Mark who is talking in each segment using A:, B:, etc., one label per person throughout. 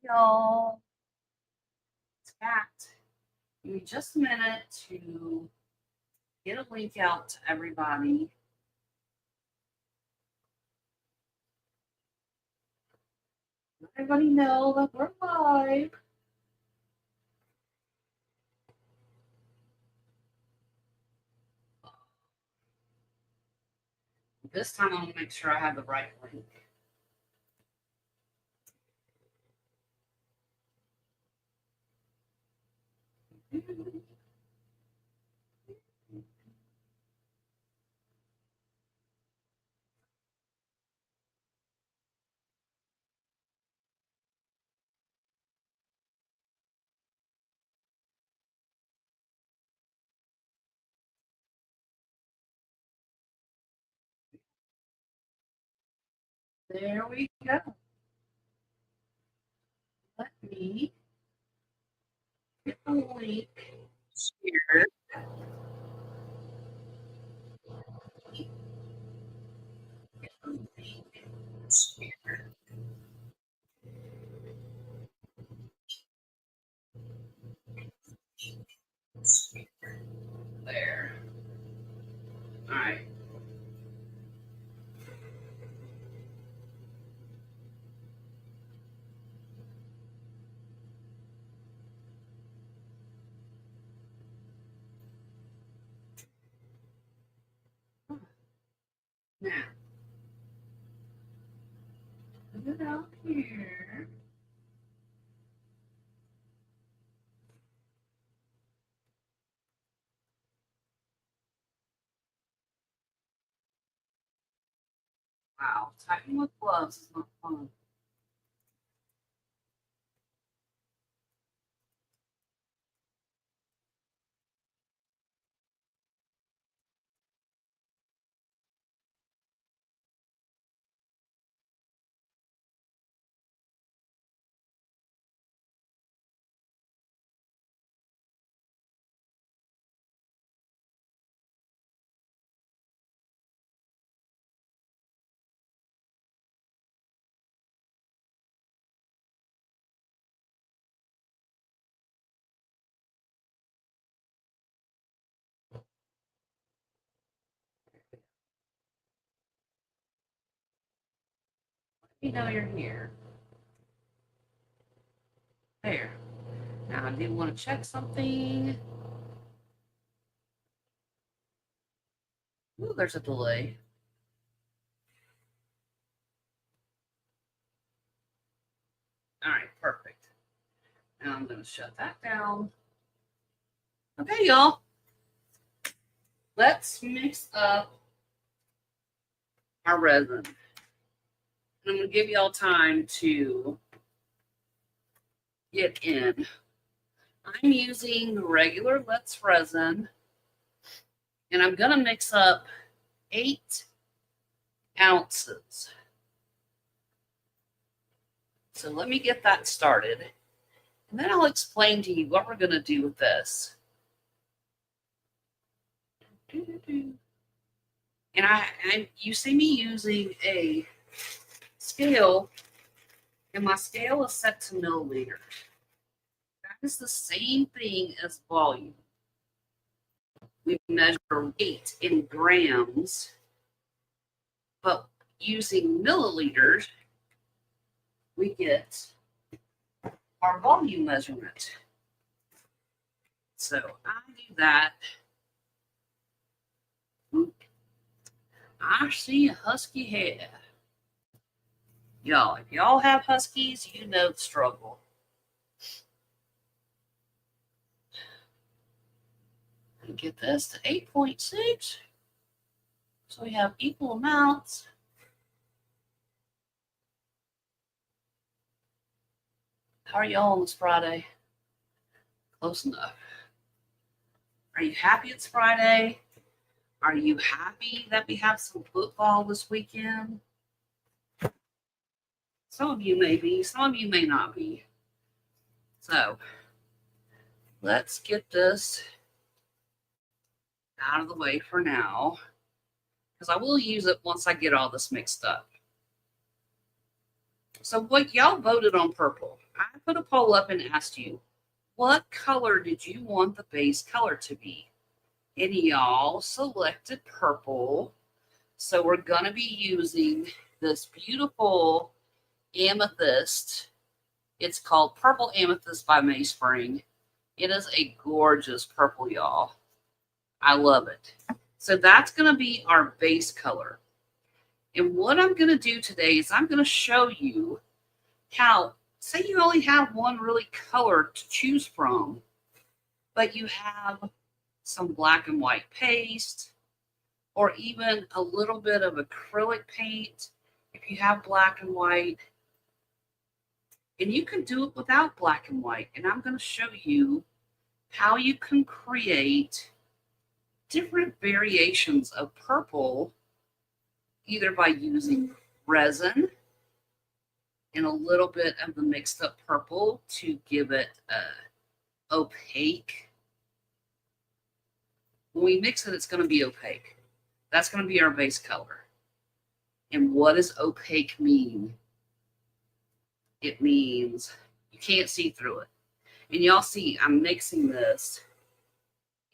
A: y'all. It's Kat. Give me just a minute to get a link out to everybody. Let everybody know that we're live. This time I'm going to make sure I have the right link. There we go. Let me get the link here. There. All right. Now, put it out here. Wow, typing with gloves is not fun. You know you're here. There. Now I do want to check something. Ooh, there's a delay. All right, perfect. Now I'm going to shut that down. Okay, y'all. Let's mix up our resin. And I'm going to give y'all time to get in. I'm using regular Let's resin, and I'm going to mix up 8 ounces. So let me get that started, and then I'll explain to you what we're going to do with this. And you see me using a scale, and my scale is set to milliliters. That is the same thing as volume. We measure weight in grams, but using milliliters, we get our volume measurement. So I do that. I see a husky head. Y'all, if y'all have huskies, you know the struggle. And get this to 8.6. So we have equal amounts. How are y'all on this Friday? Close enough. Are you happy it's Friday? Are you happy that we have some football this weekend? Some of you may be, some of you may not be. So let's get this out of the way for now, because I will use it once I get all this mixed up. So what y'all voted on purple. I put a poll up and asked you, what color did you want the base color to be? And y'all selected purple. So we're going to be using this beautiful amethyst. It's called Purple Amethyst by Mayspring. It is a gorgeous purple, y'all. I love it. So that's going to be our base color. And what I'm going to do today is I'm going to show you how, say you only have one really color to choose from, but you have some black and white paste, or even a little bit of acrylic paint if you have black and white. And you can do it without black and white. And I'm going to show you how you can create different variations of purple, either by using resin and a little bit of the mixed up purple to give it opaque. When we mix it, it's going to be opaque. That's going to be our base color. And what does opaque mean? It means you can't see through it. And y'all see, I'm mixing this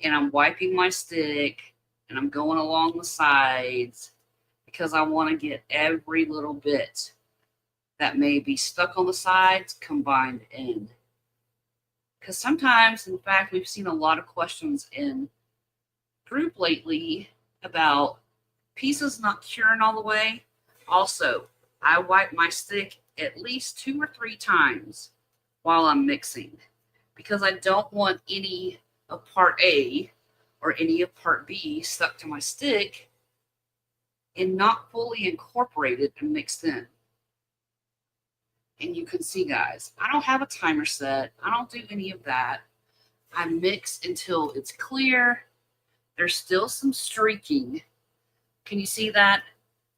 A: and I'm wiping my stick and I'm going along the sides because I want to get every little bit that may be stuck on the sides combined in. Because sometimes, in fact, we've seen a lot of questions in group lately about pieces not curing all the way. Also, I wipe my stick at least 2 or 3 times while I'm mixing because I don't want any of part A or any of part B stuck to my stick and not fully incorporated and mixed in. And you can see, guys, I don't have a timer set. I don't do any of that. I mix until it's clear. There's still some streaking. Can you see that?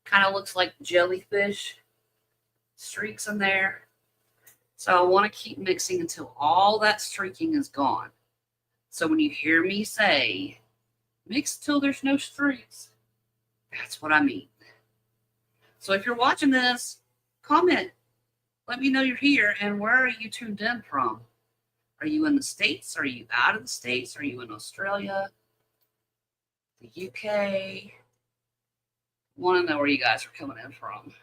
A: Kind of looks like jellyfish streaks in there. So I want to keep mixing until all that streaking is gone. So when you hear me say, mix till there's no streaks, that's what I mean. So if you're watching this, comment. Let me know you're here and where are you tuned in from? Are you in the States? Are you out of the States? Are you in Australia? The UK? I want to know where you guys are coming in from.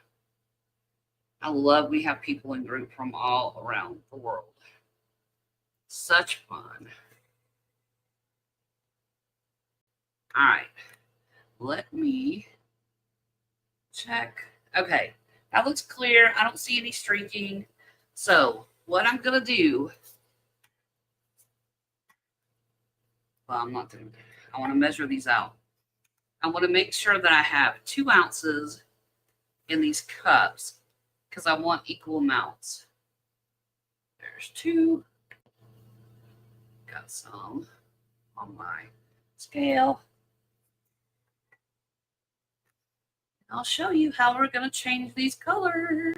A: I love we have people in group from all around the world. Such fun. All right. Let me check. Okay. That looks clear. I don't see any streaking. So what I'm going to do, well, I'm not doing it. I want to measure these out. I want to make sure that I have 2 ounces in these cups because I want equal amounts. There's 2. Got some on my scale. I'll show you how we're going to change these colors.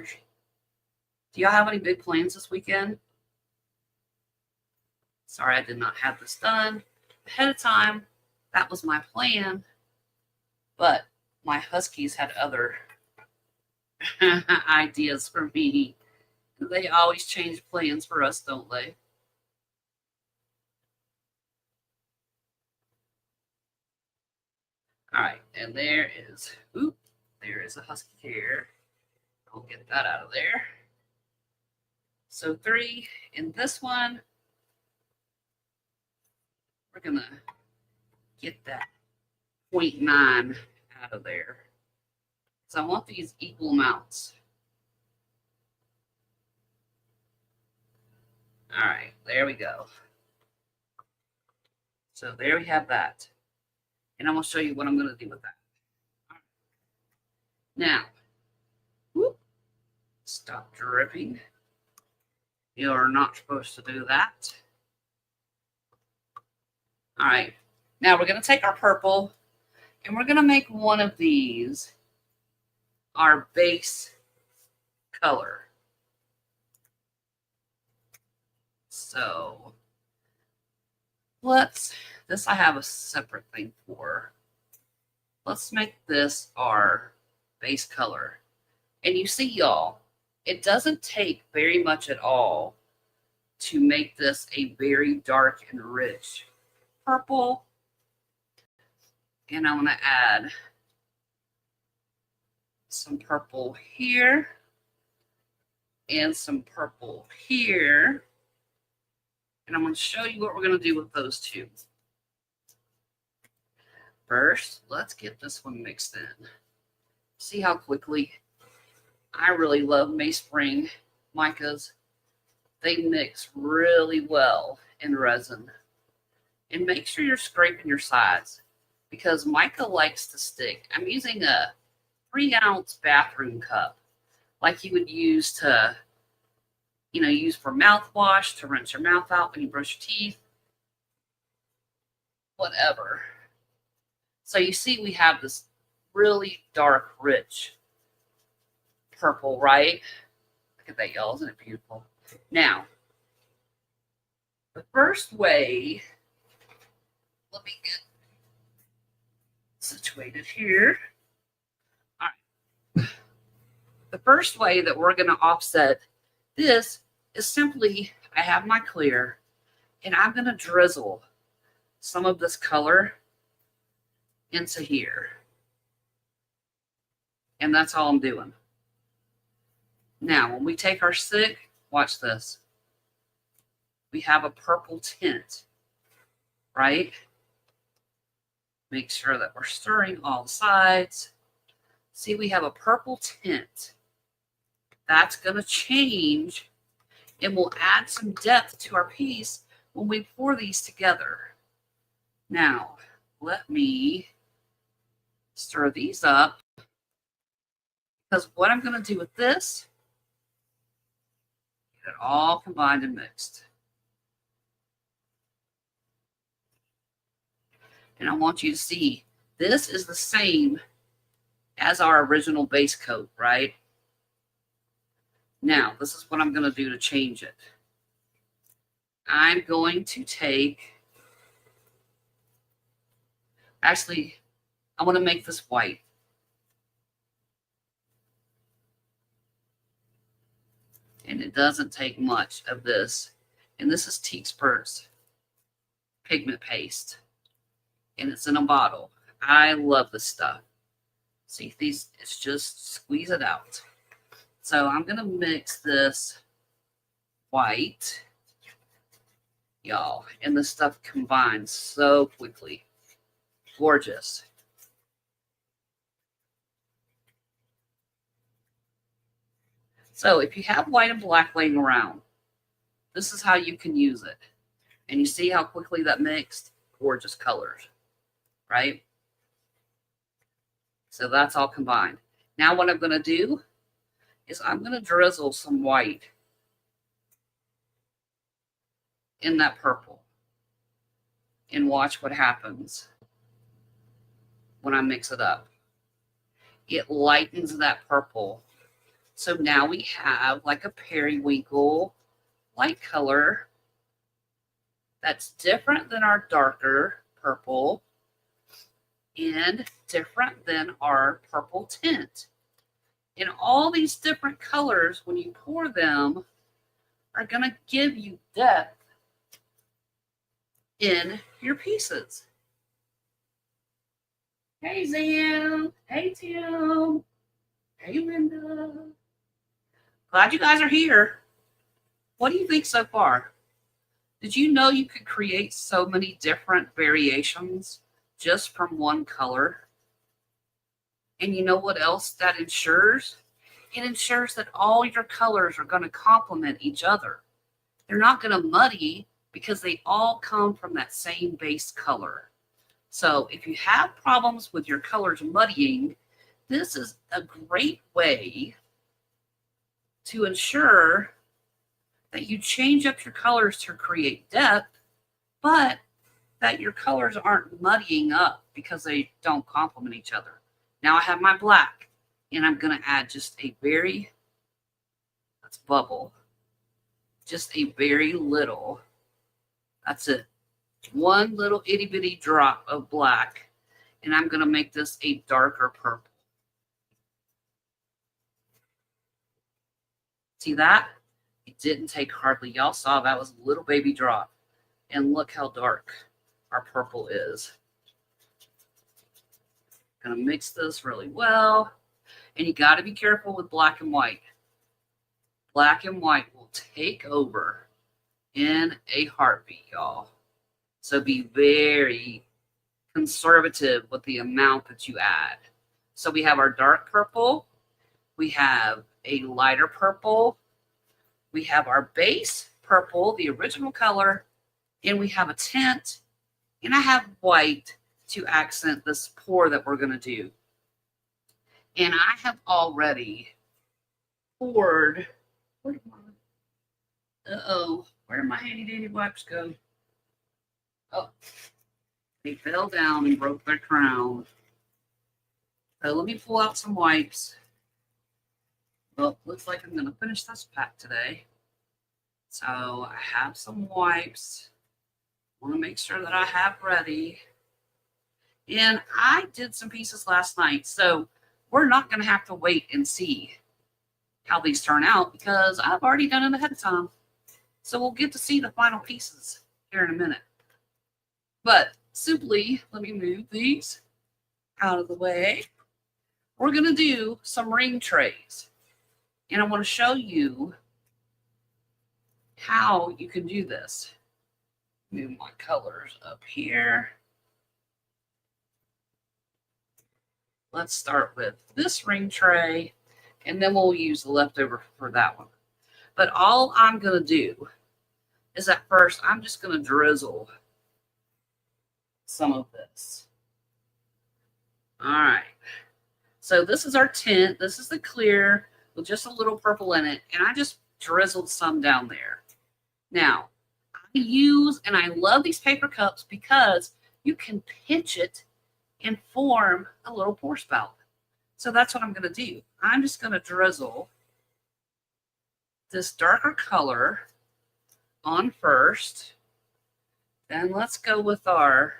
A: Do y'all have any big plans this weekend? Sorry, I did not have this done ahead of time. That was my plan. But my Huskies had other ideas for me. They always change plans for us, don't they? All right, and there is a Husky here. I'll get that out of there. So 3 in this one. We're going to get that 0.9 out of there. So I want these equal amounts. All right, there we go. So there we have that. And I'm going to show you what I'm going to do with that. Right. Now, stop dripping. You're not supposed to do that. All right, now we're going to take our purple and we're going to make one of these our base color. So this I have a separate thing for. Let's make this our base color. And you see, y'all, it doesn't take very much at all to make this a very dark and rich purple. And I'm going to add some purple here and some purple here. And I'm going to show you what we're going to do with those two. First, let's get this one mixed in. See how quickly? I really love Mayspring micas. They mix really well in resin. And make sure you're scraping your sides because mica likes to stick. I'm using a 3-ounce bathroom cup like you would use to, use for mouthwash to rinse your mouth out when you brush your teeth, whatever. So you see we have this really dark, rich purple, right? Look at that, y'all. Isn't it beautiful? Now, the first way, let me get situated here. All right. The first way that we're going to offset this is simply, I have my clear, and I'm going to drizzle some of this color into here. And that's all I'm doing. Now, when we take our stick, watch this. We have a purple tint, right? Make sure that we're stirring all sides. See, we have a purple tint. That's going to change and we'll add some depth to our piece when we pour these together. Now, let me stir these up because what I'm going to do with this, get it all combined and mixed. And I want you to see this is the same as our original base coat, right? Now, this is what I'm going to do to change it. I'm going to take, actually, I want to make this white. And it doesn't take much of this. And this is Teak Spurts pigment paste. And it's in a bottle. I love this stuff. See, these, it's just squeeze it out. So I'm going to mix this white, y'all, and this stuff combines so quickly. Gorgeous. So if you have white and black laying around, this is how you can use it. And you see how quickly that mixed? Gorgeous colors, right? So that's all combined. Now what I'm going to do is I'm going to drizzle some white in that purple and watch what happens when I mix it up. It lightens that purple. So now we have like a periwinkle light color that's different than our darker purple and different than our purple tint. And all these different colors, when you pour them, are going to give you depth in your pieces. Hey, Zan. Hey, Tim. Hey, Linda. Glad you guys are here. What do you think so far? Did you know you could create so many different variations just from one color? And you know what else that ensures? It ensures that all your colors are going to complement each other. They're not going to muddy because they all come from that same base color. So if you have problems with your colors muddying, this is a great way to ensure that you change up your colors to create depth, but that your colors aren't muddying up because they don't complement each other. Now I have my black, and I'm going to add just a very, let's bubble, just a very little, that's it, one little itty bitty drop of black, and I'm going to make this a darker purple. See that? It didn't take hardly, y'all saw that was a little baby drop. And look how dark our purple is. Gonna mix this really well. And you got to be careful with black and white. Black and white will take over in a heartbeat, y'all. So be very conservative with the amount that you add. So we have our dark purple, we have a lighter purple, we have our base purple, the original color, and we have a tint, and I have white to accent this pour that we're going to do. And I have already poured. Where did my handy dandy wipes go? Oh, they fell down and broke their crown. So let me pull out some wipes. Well, looks like I'm going to finish this pack today. So I have some wipes. I want to make sure that I have ready. And I did some pieces last night, so we're not going to have to wait and see how these turn out because I've already done it ahead of time. So we'll get to see the final pieces here in a minute. But simply, let me move these out of the way. We're going to do some ring trays. And I want to show you how you can do this. Move my colors up here. Let's start with this ring tray, and then we'll use the leftover for that one. But all I'm going to do is at first, I'm just going to drizzle some of this. All right. So this is our tint. This is the clear with just a little purple in it, and I just drizzled some down there. Now, I use, and I love these paper cups because you can pinch it and form a little pour spout. So that's what I'm going to do. I'm just going to drizzle this darker color on first. Then let's go with our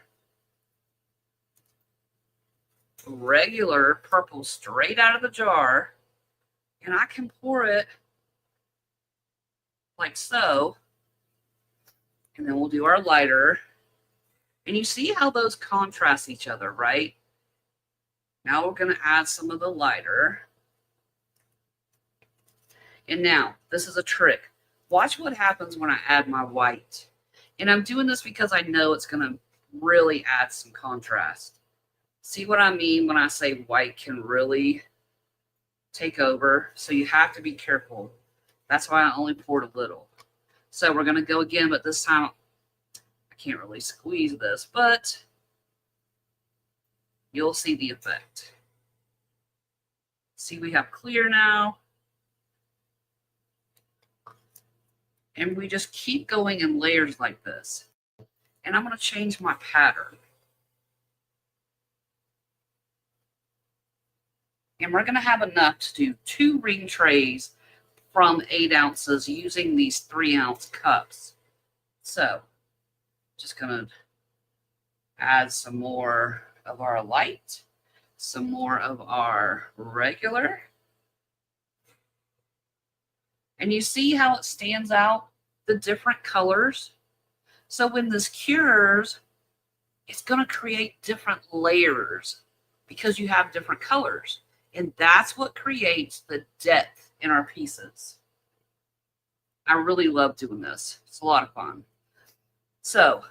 A: regular purple straight out of the jar. And I can pour it like so. And then we'll do our lighter. And you see how those contrast each other, right? Now we're going to add some of the lighter. And now, this is a trick. Watch what happens when I add my white. And I'm doing this because I know it's going to really add some contrast. See what I mean when I say white can really take over? So you have to be careful. That's why I only poured a little. So we're going to go again, but this time I can't really squeeze this, but you'll see the effect. See, we have clear now. And we just keep going in layers like this. And I'm going to change my pattern. And we're going to have enough to do 2 ring trays from 8 ounces using these 3-ounce cups. So, just going to add some more of our light, some more of our regular. And you see how it stands out, the different colors? So when this cures, it's going to create different layers because you have different colors. And that's what creates the depth in our pieces. I really love doing this. It's a lot of fun. So,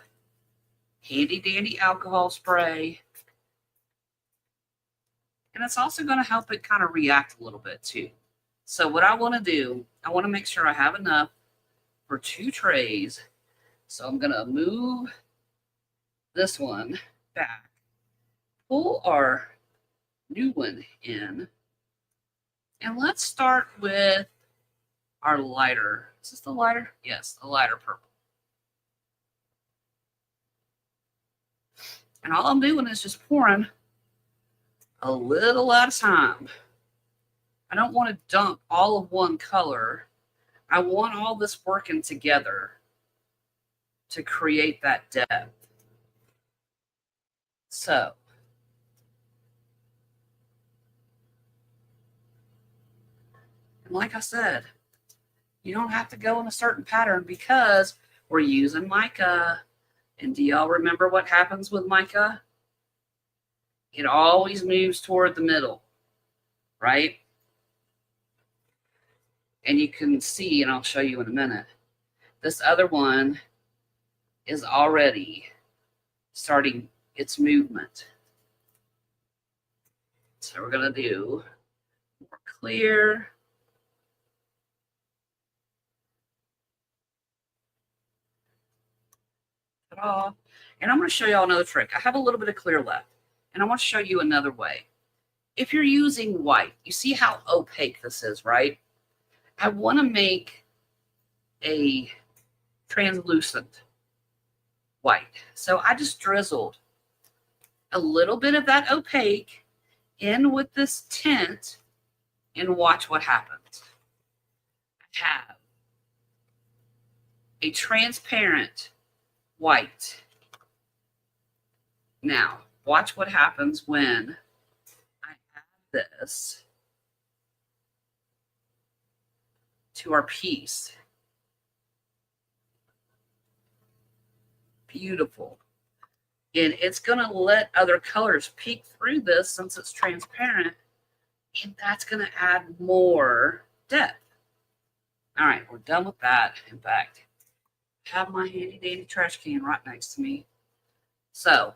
A: handy dandy alcohol spray. And it's also going to help it kind of react a little bit too. So what I want to do, I want to make sure I have enough for 2 trays. So I'm going to move this one back, pull our new one in, and let's start with our lighter. Is this the lighter? Yes, the lighter purple. And all I'm doing is just pouring a little at a time. I don't want to dump all of one color. I want all this working together to create that depth. So, and like I said, You don't have to go in a certain pattern because we're using mica. And do y'all remember what happens with mica? It always moves toward the middle, right? And you can see, and I'll show you in a minute, this other one is already starting its movement. So we're going to do more clear. Ta-da. And I'm going to show y'all another trick. I have a little bit of clear left, and I want to show you another way. If you're using white, you see how opaque this is, right? I want to make a translucent white. So I just drizzled a little bit of that opaque in with this tint and watch what happens. I have a transparent white. Now, watch what happens when I add this to our piece. Beautiful. And it's going to let other colors peek through this since it's transparent. And that's going to add more depth. All right, we're done with that. In fact, I have my handy dandy trash can right next to me. So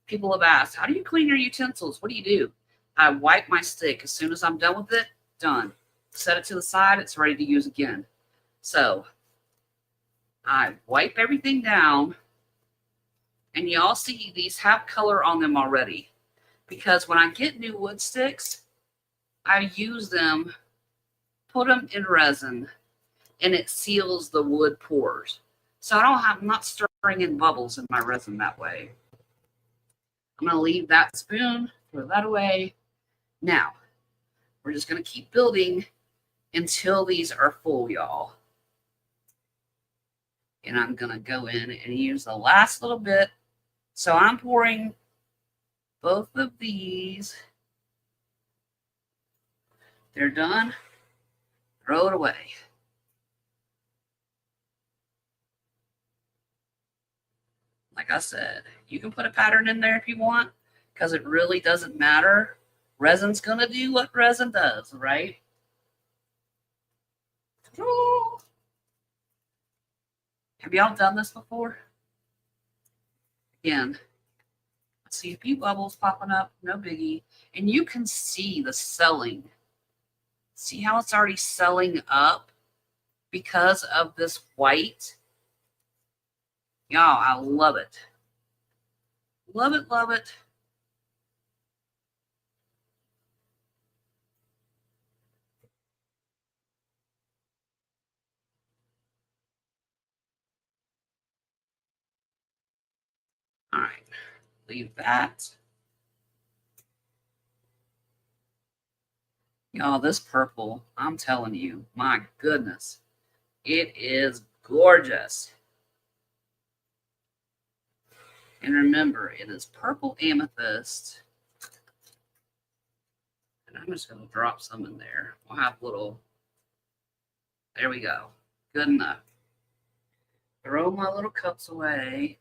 A: people have asked, how do you clean your utensils? What do? I wipe my stick. As soon as I'm done with it, done. Set it to the side. It's ready to use again. So I wipe everything down. And y'all see these have color on them already. Because when I get new wood sticks, I use them, put them in resin, and it seals the wood pores. So I'm not stirring in bubbles in my resin that way. I'm going to leave that spoon, throw that away. Now, we're just going to keep building until these are full, y'all. And I'm going to go in and use the last little bit. So I'm pouring both of these. They're done. Throw it away. Like I said, you can put a pattern in there if you want, because it really doesn't matter. Resin's going to do what resin does, right? Have y'all done this before? Again, I see a few bubbles popping up, no biggie. And you can see the selling. See how it's already selling up because of this white? Y'all, I love it. Love it, love it. All right, leave that. Y'all, this purple, I'm telling you, my goodness, it is gorgeous. And remember, it is purple amethyst. And I'm just going to drop some in there. We'll have little, there we go. Good enough. Throw my little cups away.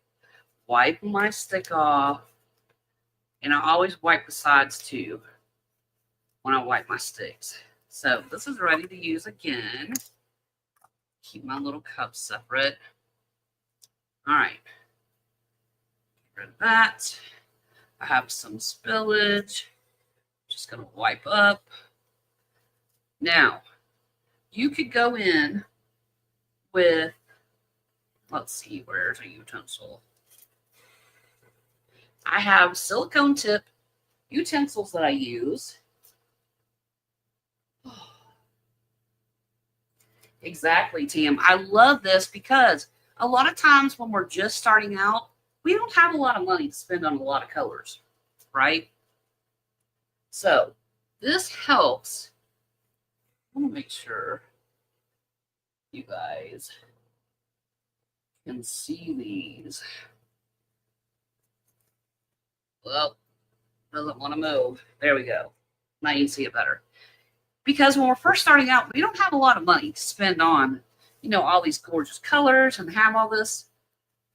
A: Wipe my stick off. And I always wipe the sides too when I wipe my sticks. So this is ready to use again. Keep my little cups separate. All right. Get rid of that. I have some spillage. Just going to wipe up. Now, you could go in with, let's see, where's a utensil? I have silicone tip utensils that I use. Exactly, Tim. I love this because a lot of times when we're just starting out, we don't have a lot of money to spend on a lot of colors, right? So this helps. I want to make sure you guys can see these. Well, doesn't want to move. There we go. Now you can see it better. Because when we're first starting out, we don't have a lot of money to spend on, all these gorgeous colors and have all this,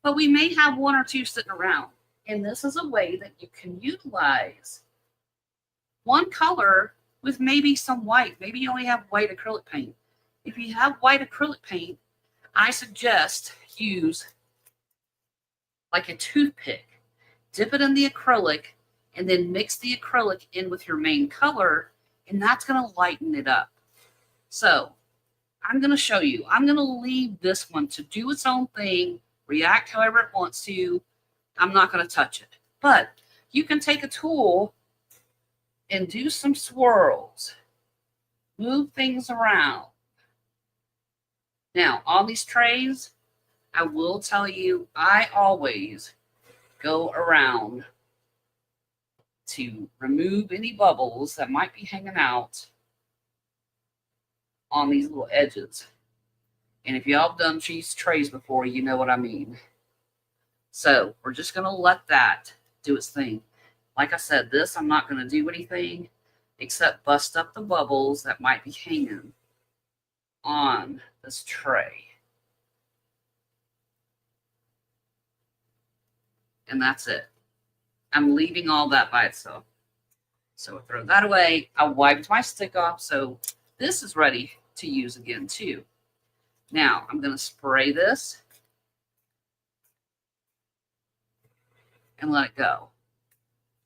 A: but we may have one or two sitting around. And this is a way that you can utilize one color with maybe some white. Maybe you only have white acrylic paint. If you have white acrylic paint, I suggest use like a toothpick. Dip it in the acrylic and then mix the acrylic in with your main color, and that's going to lighten it up. So I'm going to show you. I'm going to leave this one to do its own thing, react however it wants to. I'm not going to touch it. But you can take a tool and do some swirls. Move things around. Now, on these trays, I will tell you, I always go around to remove any bubbles that might be hanging out on these little edges. And if y'all have done cheese trays before, you know what I mean. So we're just going to let that do its thing. Like I said, this, I'm not going to do anything except bust up the bubbles that might be hanging on this tray. And that's it. I'm leaving all that by itself. So I throw that away. I wiped my stick off, so this is ready to use again too. Now I'm going to spray this and let it go.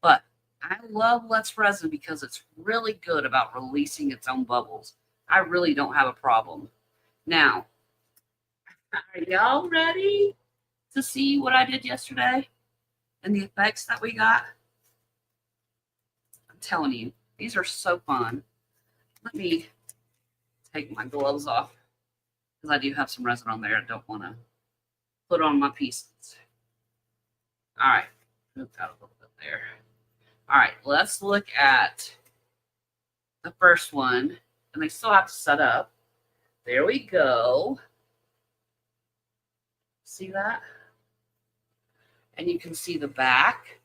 A: But I love Let's Resin because it's really good about releasing its own bubbles. I really don't have a problem. Now, are y'all ready to see what I did yesterday and the effects that we got? I'm telling you, these are so fun. Let me take my gloves off because I do have some resin on there. I don't want to put on my pieces. All right, move that a little bit there. All right, let's look at the first one, and they still have to set up. There we go. See that? And you can see the back.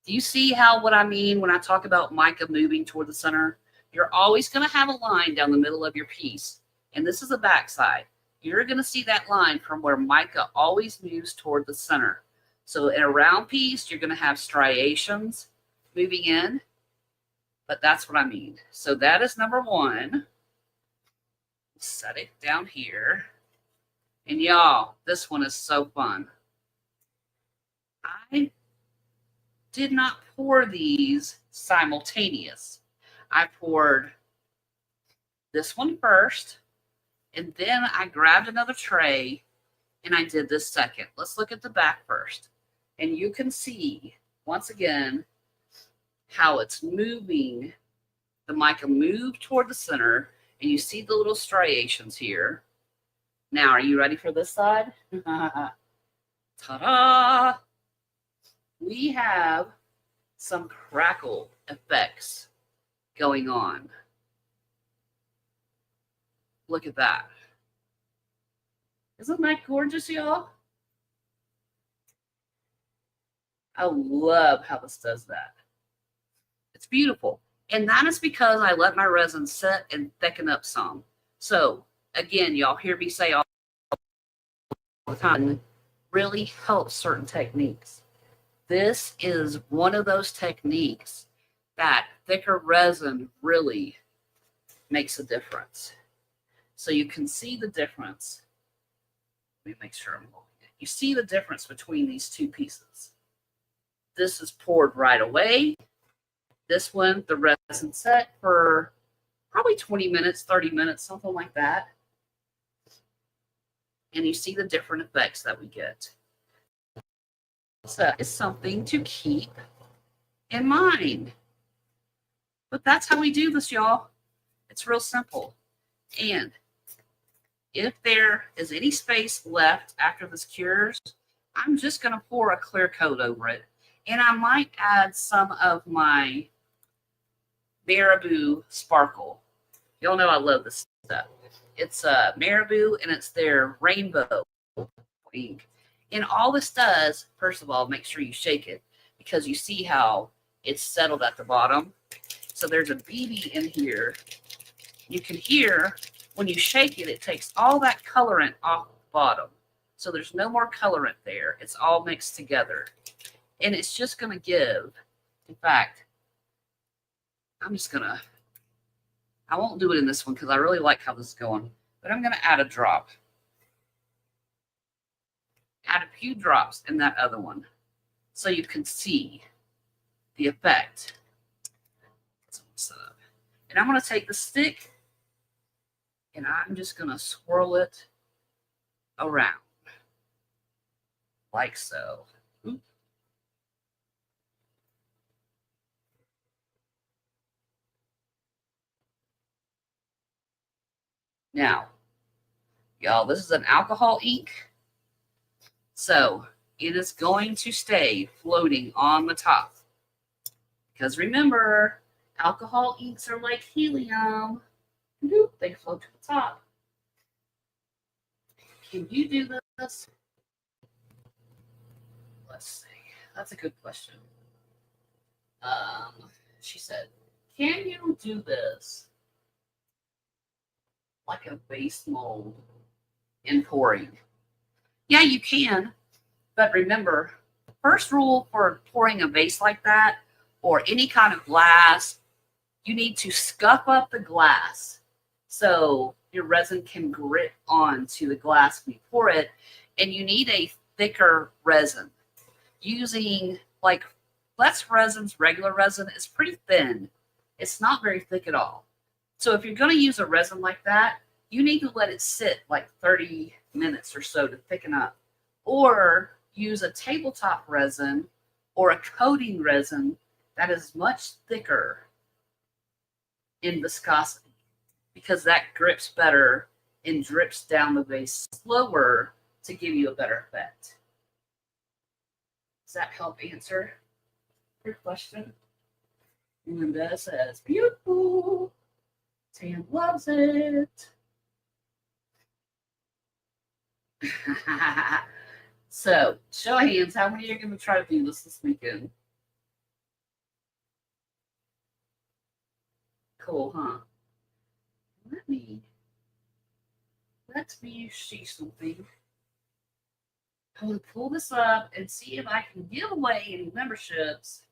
A: Do you see what I mean when I talk about mica moving toward the center? You're always going to have a line down the middle of your piece. And this is the back side. You're going to see that line from where mica always moves toward the center. So in a round piece, you're going to have striations moving in. But that's what I mean. So that is number one. Set it down here. And y'all, this one is so fun. I did not pour these simultaneous. I poured this one first, and then I grabbed another tray and I did this second. Let's look at the back first. And you can see, once again, how it's moving. The mica moved toward the center, and you see the little striations here. Now, are you ready for this side? Ta-da! We have some crackle effects going on. Look at that. Isn't that gorgeous, y'all? I love how this does that. It's beautiful. And that is because I let my resin set and thicken up some. So, again, y'all hear me say all the time, really helps certain techniques. This is one of those techniques that thicker resin really makes a difference. So you can see the difference. Let me make sure I'm holding it. You see the difference between these two pieces. This is poured right away. This one, the resin set for probably 20 minutes, 30 minutes, something like that. And you see the different effects that we get. So it's something to keep in mind. But that's how we do this, y'all. It's real simple. And if there is any space left after this cures, I'm just going to pour a clear coat over it. And I might add some of my Marabou Sparkle. Y'all know I love this stuff. It's Marabou, and it's their rainbow ink. And all this does, first of all, make sure you shake it. because you see how it's settled at the bottom. So there's a BB in here. You can hear when you shake it, it takes all that colorant off the bottom. So there's no more colorant there. It's all mixed together. And it's just going to give, in fact, I won't do it in this one because I really like how this is going, but I'm going to add a drop. Add a few drops in that other one so you can see the effect. And I'm going to take the stick and I'm just going to swirl it around like so. Oop. Now, y'all, this is an alcohol ink. So it is going to stay floating on the top. Because remember, alcohol inks are like helium. They float to the top. Can you do this? Let's see. That's a good question. She said, can you do this like a base mold in pouring? Yeah, you can. But remember, first rule for pouring a vase like that or any kind of glass, you need to scuff up the glass so your resin can grip onto the glass when you pour it. And you need a thicker resin. Using like less resins, regular resin is pretty thin. It's not very thick at all. So if you're going to use a resin like that, you need to let it sit like 30 minutes or so to thicken up. Or use a tabletop resin or a coating resin that is much thicker in viscosity because that grips better and drips down the vase slower to give you a better effect. Does that help answer your question? Linda says, beautiful. Tam loves it. So, show of hands, how many are going to try to do this weekend? Cool, huh? Let me see something. I'm going to pull this up and see if I can give away any memberships.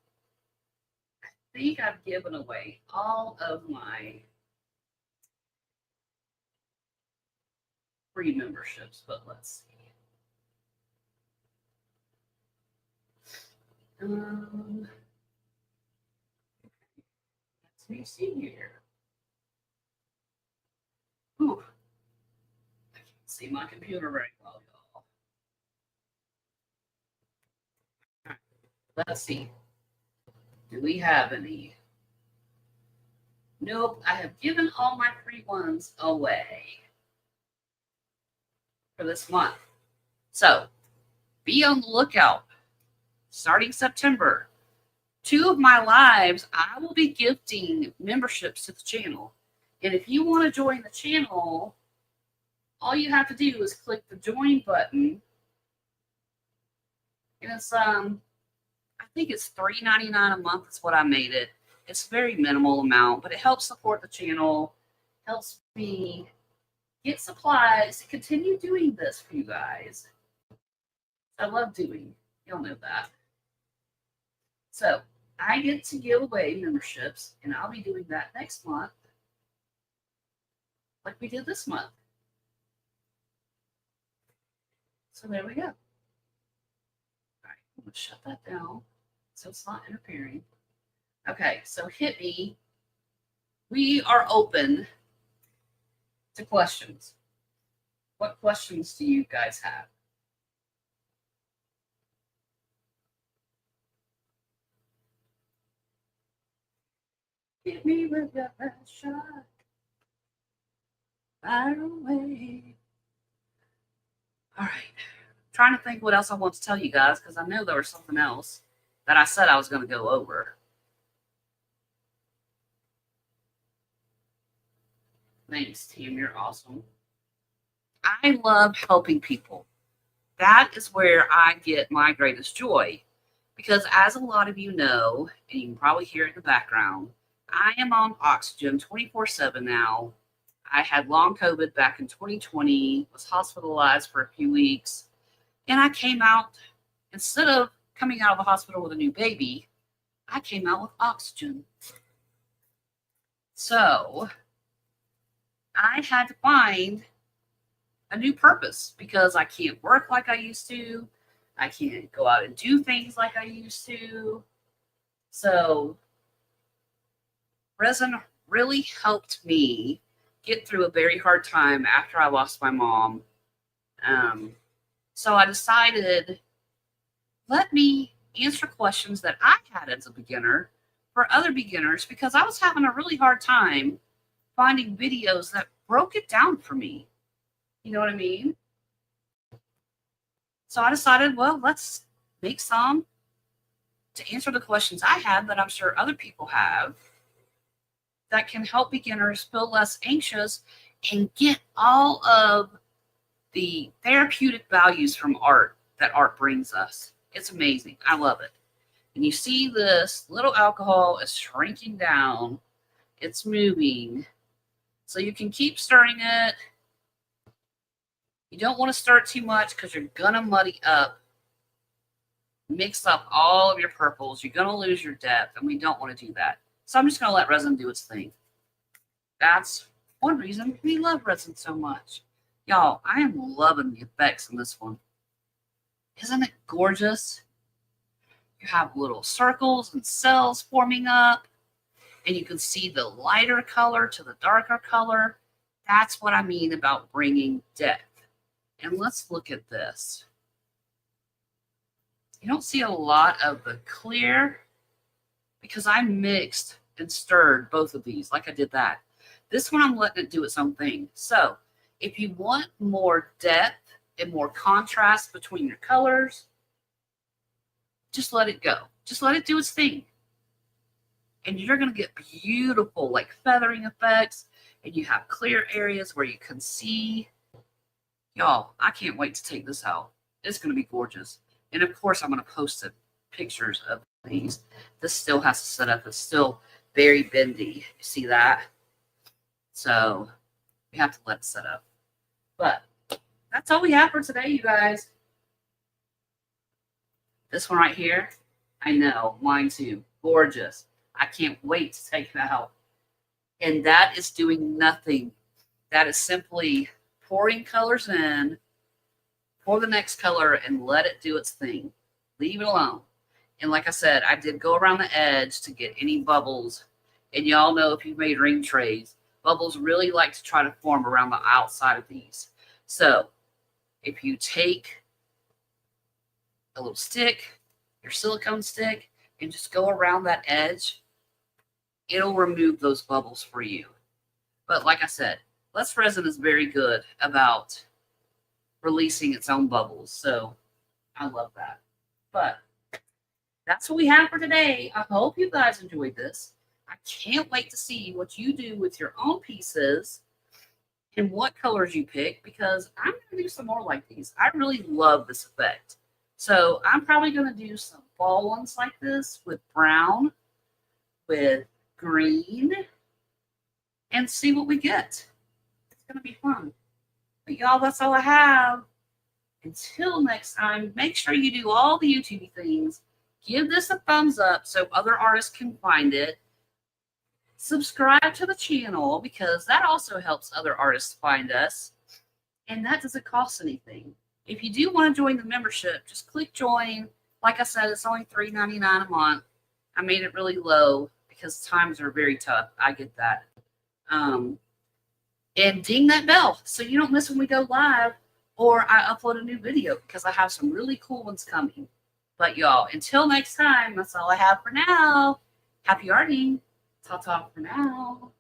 A: I think I've given away all of my free memberships, but let's see. Let me see here. Ooh. I can't see my computer very well, y'all. Right. Let's see. Do we have any? Nope, I have given all my free ones away for this month. So be on the lookout. Starting September, 2 of my lives, I will be gifting memberships to the channel. And if you want to join the channel, all you have to do is click the join button. And it's I think it's $3.99 a month is what I made it. It's a very minimal amount, but it helps support the channel, helps me get supplies to continue doing this for you guys. I love doing. You'll know that. So I get to give away memberships, and I'll be doing that next month, like we did this month. So there we go. All right, I'm going to shut that down so it's not interfering. Okay, so hit me. We are open to questions. What questions do you guys have? Hit me with your best shot. Fire away. All right. Trying to think what else I want to tell you guys because I know there was something else that I said I was going to go over. Thanks, Tim. You're awesome. I love helping people. That is where I get my greatest joy. Because as a lot of you know, and you can probably hear it in the background, I am on oxygen 24/7 now. I had long COVID back in 2020, was hospitalized for a few weeks, and I came out, instead of coming out of the hospital with a new baby, I came out with oxygen. So I had to find a new purpose because I can't work like I used to. I can't go out and do things like I used to. So resin really helped me get through a very hard time after I lost my mom. So I decided, let me answer questions that I had as a beginner for other beginners, because I was having a really hard time finding videos that broke it down for me. You know what I mean? So I decided, well, let's make some to answer the questions I had that I'm sure other people have, that can help beginners feel less anxious and get all of the therapeutic values from art that art brings us. It's amazing. I love it. And you see this little alcohol is shrinking down. It's moving. So you can keep stirring it. You don't want to stir it too much because you're going to muddy up, mix up all of your purples. You're going to lose your depth, and we don't want to do that. So I'm just going to let resin do its thing. That's one reason we love resin so much. Y'all, I am loving the effects in this one. Isn't it gorgeous? You have little circles and cells forming up, and you can see the lighter color to the darker color. That's what I mean about bringing depth. And let's look at this. You don't see a lot of the clear because I mixed and stirred both of these like I did that. This one I'm letting it do its own thing. So if you want more depth and more contrast between your colors, just let it go. Just let it do its thing. And you're going to get beautiful like feathering effects, and you have clear areas where you can see. Y'all, I can't wait to take this out. It's going to be gorgeous. And of course, I'm going to post the pictures of these. This still has to set up. It's still very bendy. You see that? So we have to let it set up. But that's all we have for today, you guys. This one right here, I know, mine too. Gorgeous. I can't wait to take it out. And that is doing nothing. That is simply pouring colors in, pour the next color, and let it do its thing. Leave it alone. And like I said, I did go around the edge to get any bubbles. And y'all know if you've made ring trays, bubbles really like to try to form around the outside of these. So if you take a little stick, your silicone stick, and just go around that edge, it'll remove those bubbles for you. But like I said, Less Resin is very good about releasing its own bubbles. So I love that. But that's what we have for today. I hope you guys enjoyed this. I can't wait to see what you do with your own pieces and what colors you pick, because I'm going to do some more like these. I really love this effect. So I'm probably going to do some fall ones like this with brown, with green, and see what we get. It's going to be fun. But y'all, that's all I have. Until next time, make sure you do all the YouTube things. Give this a thumbs up so other artists can find it. Subscribe to the channel because that also helps other artists find us. And that doesn't cost anything. If you do want to join the membership, just click join. Like I said, it's only $3.99 a month. I made it really low because times are very tough. I get that. And ding that bell so you don't miss when we go live or I upload a new video, because I have some really cool ones coming. But y'all, until next time, that's all I have for now. Happy arting. Ta-ta for now.